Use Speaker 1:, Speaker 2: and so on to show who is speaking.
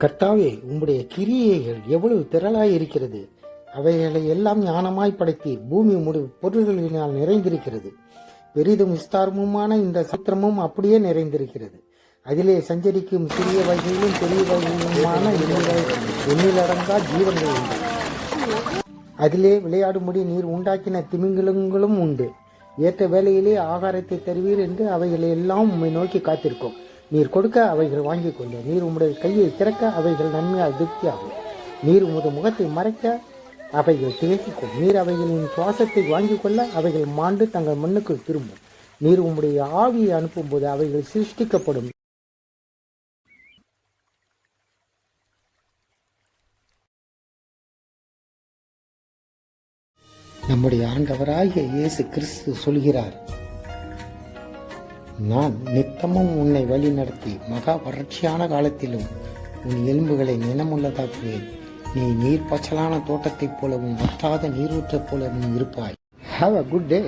Speaker 1: கர்த்தாவே, உம்முடைய கிரியைகள் எவ்வளவு திரளாய் இருக்கிறது. அவைகளை எல்லாம் ஞானமாய் படைத்தி பூமி பொருள்களினால் நிறைந்திருக்கிறது. பெரிதும் விஸ்தாரமுமான இந்த சத்திரமும் அப்படியே நிறைந்திருக்கிறது. அதிலே சஞ்சரிக்கும் சிறிய வகையிலும் பெரிய வகையிலுமான எண்ணிலடங்கா ஜீவன்கள் உண்டு. அதிலே விளையாடும்படி நீர் உண்டாக்கின திமிங்கலங்களும் உண்டு. ஏற்ற வேளையிலே ஆகாரத்தை தருவீர் என்று அவைகளை எல்லாம் உம்மை நோக்கி காத்திருக்கும். நீர் கொடுக்க அவைகள் வாங்கிக் கொள்ள, நீர் உம்முடைய கையை திறக்க அவைகள் நன்மையால் திருப்தியாகும். நீர் உமது முகத்தை மறைக்க அவைகள் திகைக்கும். நீர் அவைகளின் சுவாசத்தை வாங்கிக் கொள்ள அவைகள் மாண்டு தங்கள் மண்ணுக்கு திரும்பும். நீர் உம்முடைய ஆவியை அனுப்பும்போது அவைகள் சிருஷ்டிக்கப்படும். நம்முடைய ஆண்டவராகிய இயேசு கிறிஸ்து சொல்கிறார், நான் நித்தமும் உன்னை வழி நடத்தி மகா வறட்சியான காலத்திலும் உன் எலும்புகளை நினமுள்ளதாக்குவேன். நீ நீர் பச்சலான தோட்டத்தைப் போலவும் வற்றாத நீரூற்றைப் போலவும் இருப்பாய். Have a good day.